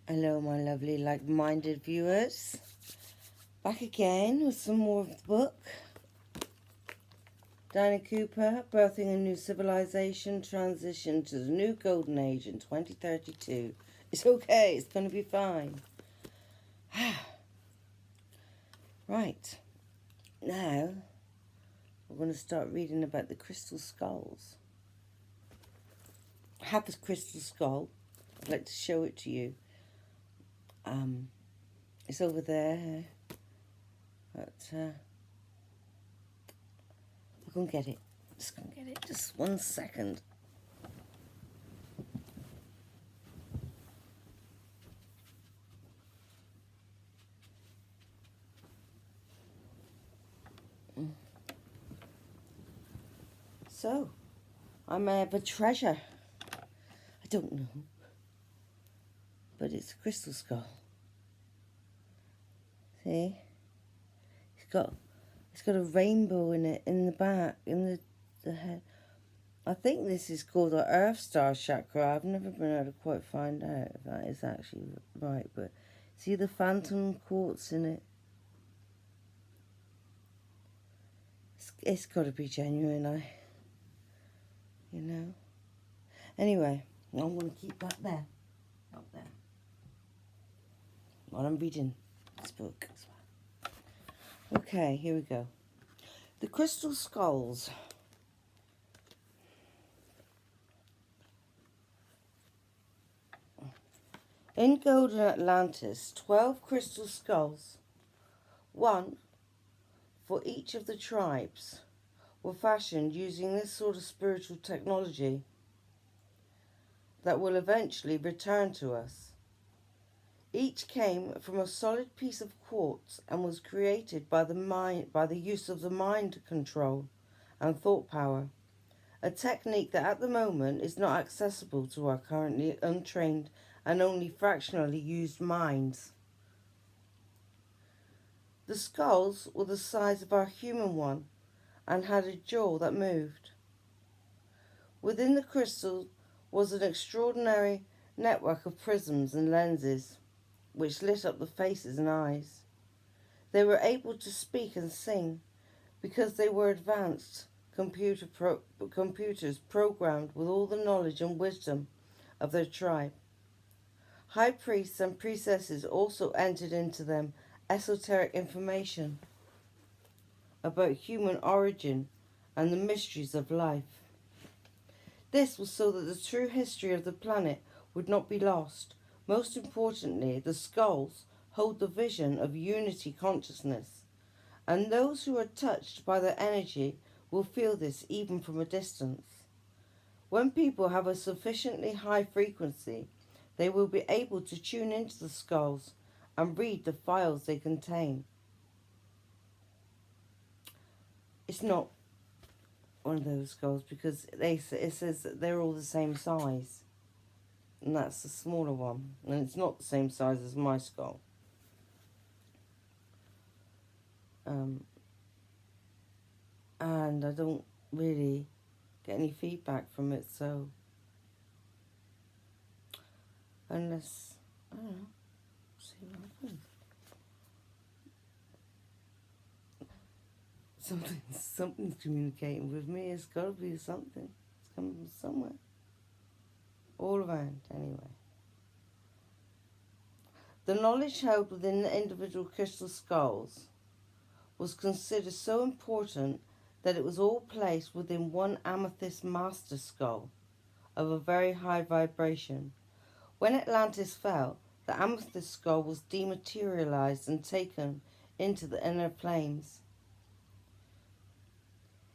Hello, my lovely like-minded viewers. Back again with some more of the book. Dianna Cooper, Birthing a New Civilization, Transition to the New Golden Age in 2032. It's okay, it's going to be fine. Right, now we're going to start reading about the crystal skulls. I have this crystal skull. I'd like to show it to you. It's over there, but I'll go and get it. Just go and get it. Just 1 second. So, I may have a treasure. I don't know. But it's a crystal skull. See? It's got a rainbow in it, in the back, in the head. I think this is called the Earth Star Chakra. I've never been able to quite find out if that is actually right, but see the phantom quartz in it? It's got to be genuine, you know. Anyway, I'm going to keep that there, up there, while I'm reading this book as well. Okay, here we go. The crystal skulls. In Golden Atlantis, 12 crystal skulls, one for each of the tribes, were fashioned using this sort of spiritual technology that will eventually return to us. Each came from a solid piece of quartz and was created by the use of the mind control and thought power, a technique that at the moment is not accessible to our currently untrained and only fractionally used minds. The skulls were the size of our human one and had a jaw that moved. Within the crystal was an extraordinary network of prisms and lenses, which lit up the faces and eyes. They were able to speak and sing because they were advanced computers programmed with all the knowledge and wisdom of their tribe. High priests and priestesses also entered into them esoteric information about human origin and the mysteries of life. This was so that the true history of the planet would not be lost. Most importantly, the skulls hold the vision of unity consciousness, and those who are touched by their energy will feel this even from a distance. When people have a sufficiently high frequency, they will be able to tune into the skulls and read the files they contain. It's not one of those skulls because it says that they're all the same size. And that's the smaller one. And it's not the same size as my skull. And I don't really get any feedback from it, so unless, I don't know, see what happens. Something's communicating with me. It's got to be something. It's coming from somewhere. All around, anyway. The knowledge held within the individual crystal skulls was considered so important that it was all placed within one amethyst master skull of a very high vibration. When Atlantis fell, the amethyst skull was dematerialized and taken into the inner planes.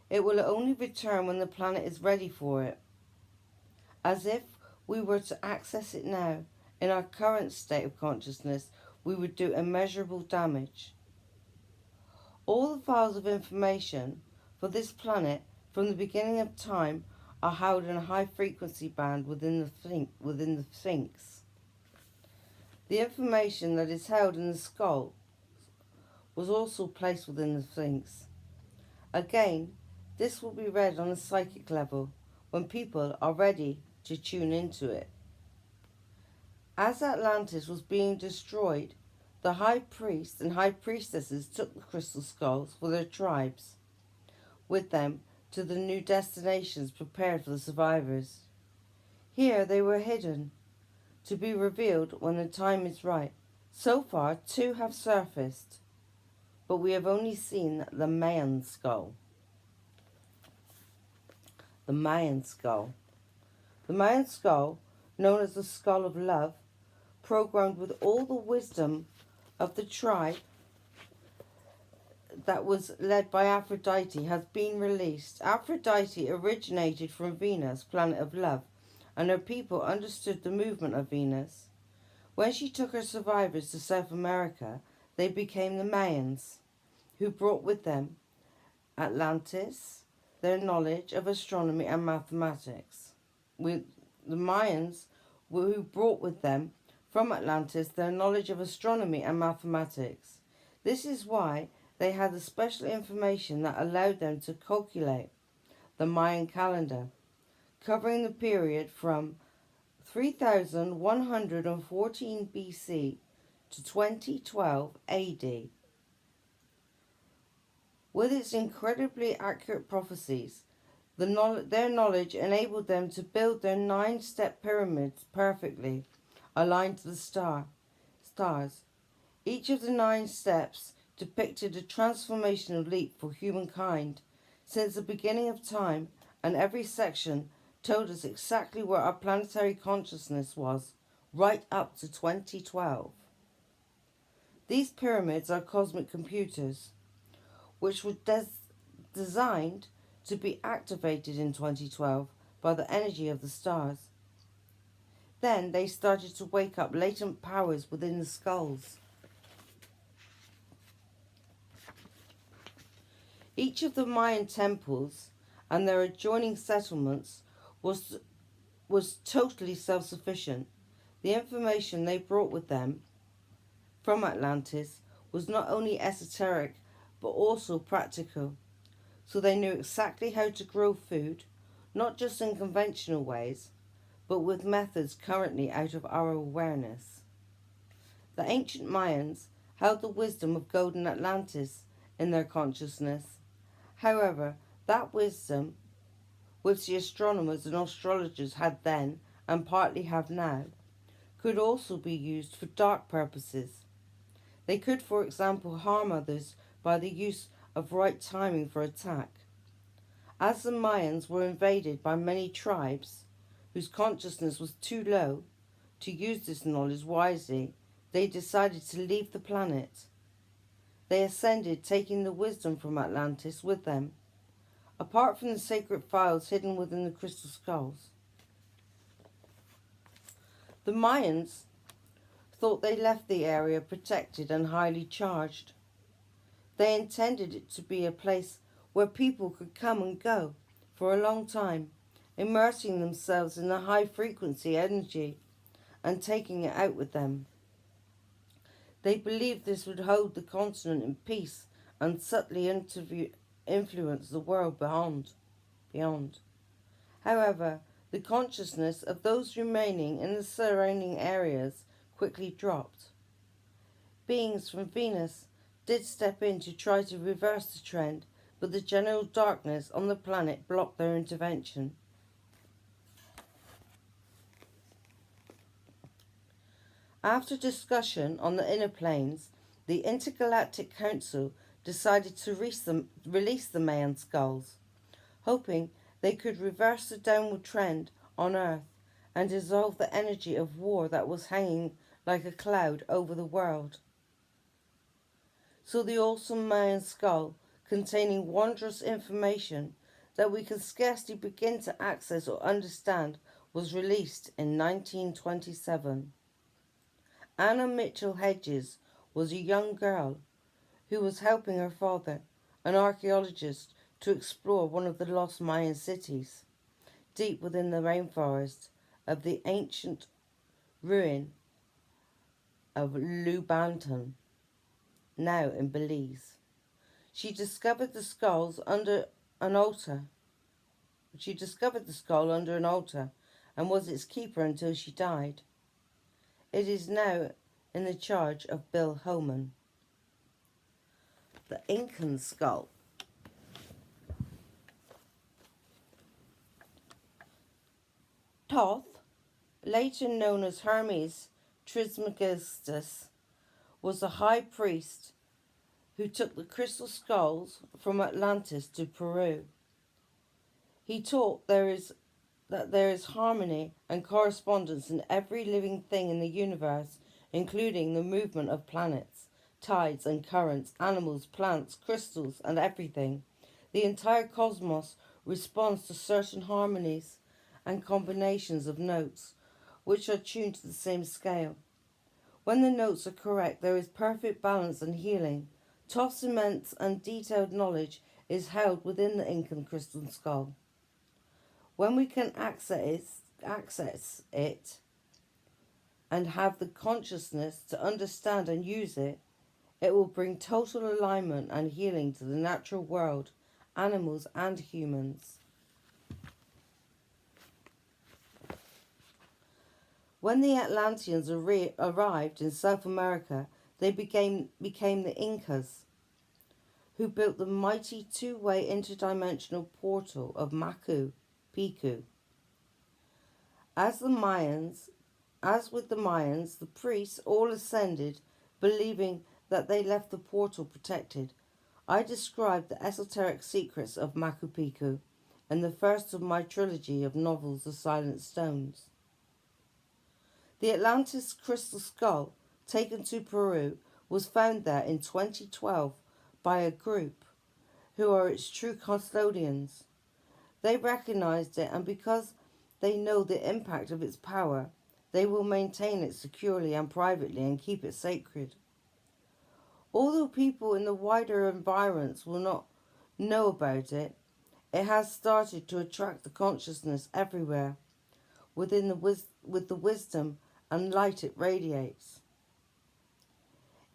It will only return when the planet is ready for it. As if we were to access it now, in our current state of consciousness, we would do immeasurable damage. All the files of information for this planet from the beginning of time are held in a high frequency band within the Sphinx. The information that is held in the skull was also placed within the Sphinx. Again, this will be read on a psychic level when people are ready to tune into it. As Atlantis was being destroyed, the high priests and high priestesses took the crystal skulls for their tribes with them to the new destinations prepared for the survivors. Here they were hidden, to be revealed when the time is right. So far, two have surfaced, but we have only seen the Mayan skull. The Mayan skull. The Mayan skull, known as the Skull of Love, programmed with all the wisdom of the tribe that was led by Aphrodite, has been released. Aphrodite originated from Venus, planet of love, and her people understood the movement of Venus. When she took her survivors to South America, they became the Mayans, who brought with them Atlantis, their knowledge of astronomy and mathematics. With the Mayans, who brought with them from Atlantis their knowledge of astronomy and mathematics. This is why they had the special information that allowed them to calculate the Mayan calendar, covering the period from 3114 BC to 2012 AD. With its incredibly accurate prophecies, their knowledge enabled them to build their 9-step pyramids perfectly aligned to the stars. Each of the 9 steps depicted a transformational leap for humankind since the beginning of time, and every section told us exactly where our planetary consciousness was, right up to 2012. These pyramids are cosmic computers, which were designed to be activated in 2012 by the energy of the stars. Then they started to wake up latent powers within the skulls. Each of the Mayan temples and their adjoining settlements was totally self-sufficient. The information they brought with them from Atlantis was not only esoteric but also practical. So they knew exactly how to grow food, not just in conventional ways, but with methods currently out of our awareness. The ancient Mayans held the wisdom of golden Atlantis in their consciousness. However, that wisdom, which the astronomers and astrologers had then and partly have now, could also be used for dark purposes. They could, for example, harm others by the use of right timing for attack. As the Mayans were invaded by many tribes whose consciousness was too low to use this knowledge wisely, they decided to leave the planet. They ascended, taking the wisdom from Atlantis with them, apart from the sacred files hidden within the crystal skulls. The Mayans thought they left the area protected and highly charged. They intended it to be a place where people could come and go for a long time, immersing themselves in the high-frequency energy and taking it out with them. They believed this would hold the continent in peace and subtly influence the world beyond. However, the consciousness of those remaining in the surrounding areas quickly dropped. Beings from Venus did step in to try to reverse the trend, but the general darkness on the planet blocked their intervention. After discussion on the inner planes, the Intergalactic Council decided to release the Mayan skulls, hoping they could reverse the downward trend on Earth and dissolve the energy of war that was hanging like a cloud over the world. So the awesome Mayan skull, containing wondrous information that we can scarcely begin to access or understand, was released in 1927. Anna Mitchell Hedges was a young girl who was helping her father, an archaeologist, to explore one of the lost Mayan cities, deep within the rainforest of the ancient ruin of Lubantan, now in Belize. She discovered the skull under an altar and was its keeper until she died. It is now in the charge of Bill Homan. The Incan Skull. Thoth, later known as Hermes Trismegistus, was a high priest who took the crystal skulls from Atlantis to Peru. He taught that there is harmony and correspondence in every living thing in the universe, including the movement of planets, tides and currents, animals, plants, crystals, and everything. The entire cosmos responds to certain harmonies and combinations of notes, which are tuned to the same scale. When the notes are correct, there is perfect balance and healing. Thoth's immense and detailed knowledge is held within the Incan crystal skull. When we can access it and have the consciousness to understand and use it, it will bring total alignment and healing to the natural world, animals and humans. When the Atlanteans arrived in South America, they became the Incas, who built the mighty two-way interdimensional portal of Machu Picchu. As with the Mayans, the priests all ascended, believing that they left the portal protected. I described the esoteric secrets of Machu Picchu in the first of my trilogy of novels, The Silent Stones. The Atlantis crystal skull, taken to Peru, was found there in 2012 by a group who are its true custodians. They recognized it, and because they know the impact of its power, they will maintain it securely and privately and keep it sacred. Although people in the wider environs will not know about it, it has started to attract the consciousness everywhere with the wisdom and light it radiates.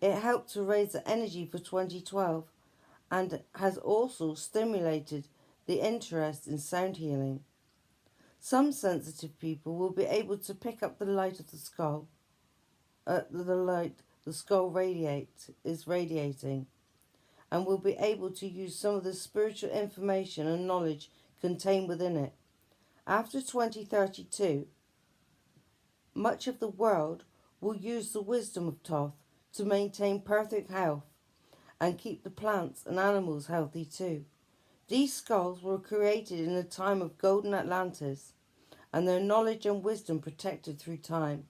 It helped to raise the energy for 2012 and has also stimulated the interest in sound healing. Some sensitive people will be able to pick up the light of the skull, the skull is radiating, and will be able to use some of the spiritual information and knowledge contained within it. After 2032, much of the world will use the wisdom of Thoth to maintain perfect health and keep the plants and animals healthy too. These skulls were created in the time of Golden Atlantis, and their knowledge and wisdom protected through time.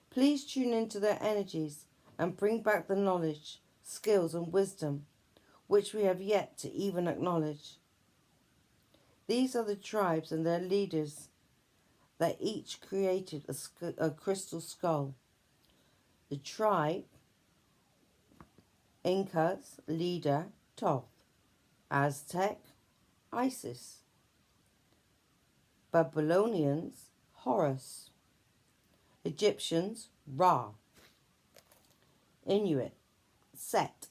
Please tune into their energies and bring back the knowledge, skills and wisdom which we have yet to even acknowledge. These are the tribes and their leaders that each created a crystal skull. The tribe, Incas, leader, Thoth. Aztec, Isis. Babylonians, Horus. Egyptians, Ra. Inuit, Set.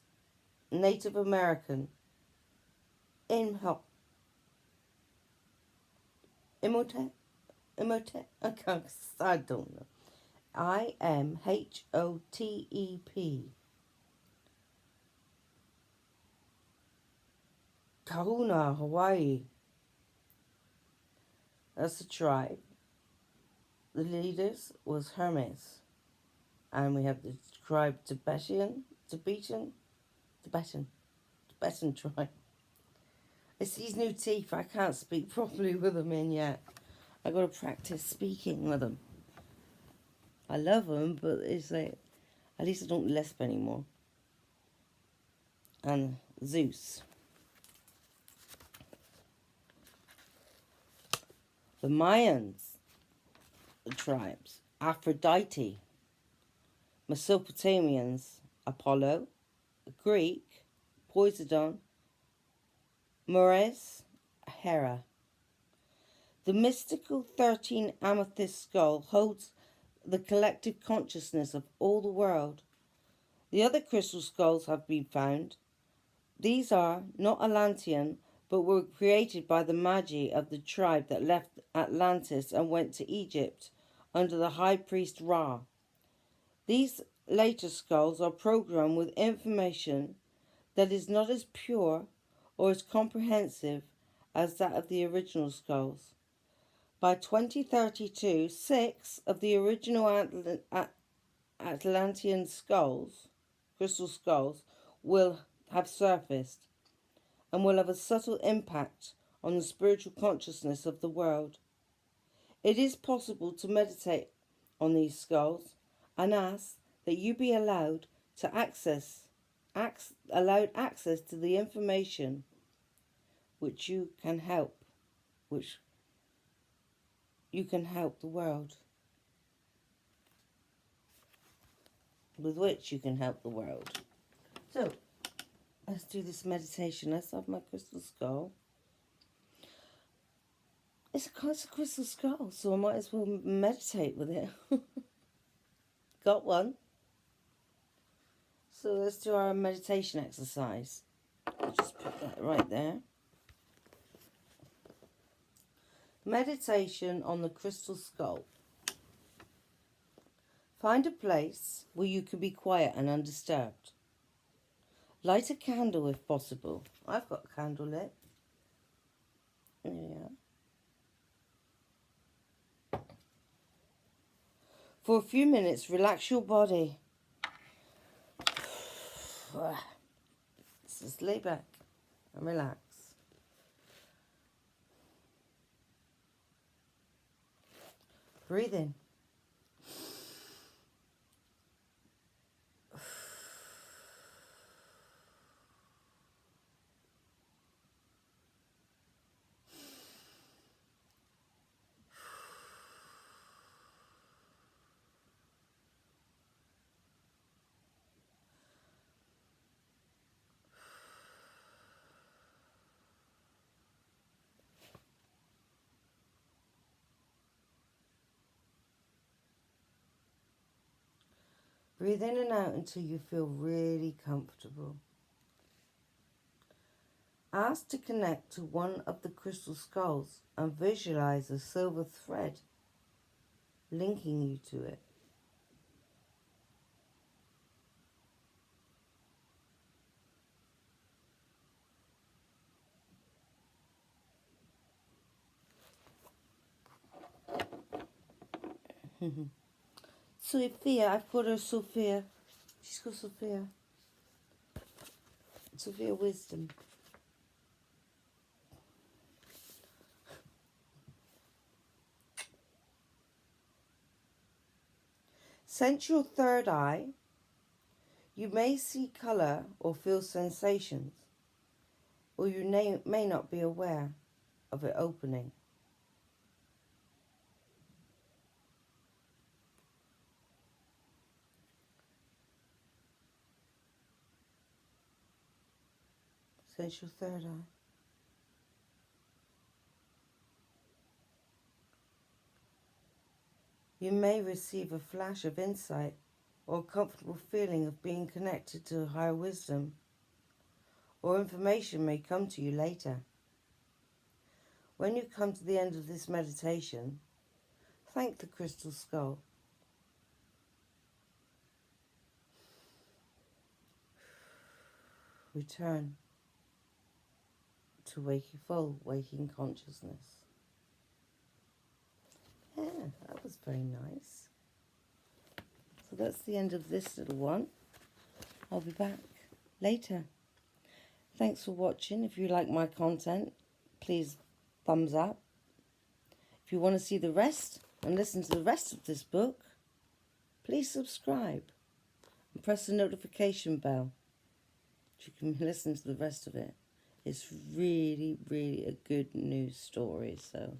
Native American, Imhotep. I don't know. Imhotep. Kahuna, Hawaii. That's the tribe. The leaders was Hermes. And we have the tribe Tibetan tribe. It's these new teeth. I can't speak properly with them in yet. I got to practice speaking with them. I love them, but it's like, at least I don't lisp anymore. And Zeus. The Mayans, the tribes. Aphrodite. Mesopotamians, Apollo. Greek, Poseidon. Mores, Hera. The mystical 13 amethyst skull holds the collective consciousness of all the world. The other crystal skulls have been found. These are not Atlantean, but were created by the Magi of the tribe that left Atlantis and went to Egypt under the high priest Ra. These later skulls are programmed with information that is not as pure or as comprehensive as that of the original skulls. By 2032, 6 of the original Atlantean skulls, crystal skulls, will have surfaced and will have a subtle impact on the spiritual consciousness of the world. It is possible to meditate on these skulls and ask that you be allowed access to the information which you can help the world, with which you can help the world. So, let's do this meditation. Let's have my crystal skull. It's a crystal skull, so I might as well meditate with it. Got one. So let's do our meditation exercise. I'll just put that right there. Meditation on the crystal skull. Find a place where you can be quiet and undisturbed. Light a candle if possible. I've got a candle lit. There we are. For a few minutes, relax your body. Just lay back and relax. Breathe in. Breathe in and out until you feel really comfortable. Ask to connect to one of the crystal skulls and visualize a silver thread linking you to it. Sophia, I've called her Sophia. She's called Sophia. Sophia Wisdom. Sense your third eye. You may see colour or feel sensations, or you may not be aware of it opening. Sense your third eye. You may receive a flash of insight or a comfortable feeling of being connected to higher wisdom, or information may come to you later. When you come to the end of this meditation, thank the crystal skull. Return to full waking consciousness. Yeah, that was very nice. So that's the end of this little one. I'll be back later. Thanks for watching. If you like my content, please thumbs up. If you want to see the rest and listen to the rest of this book, please subscribe and press the notification bell so you can listen to the rest of it. It's really, really a good news story, so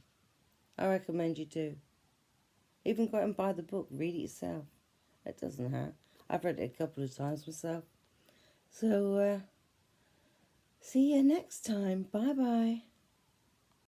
I recommend you do. Even go out and buy the book, read it yourself. It doesn't hurt. I've read it a couple of times myself. So, see you next time. Bye-bye.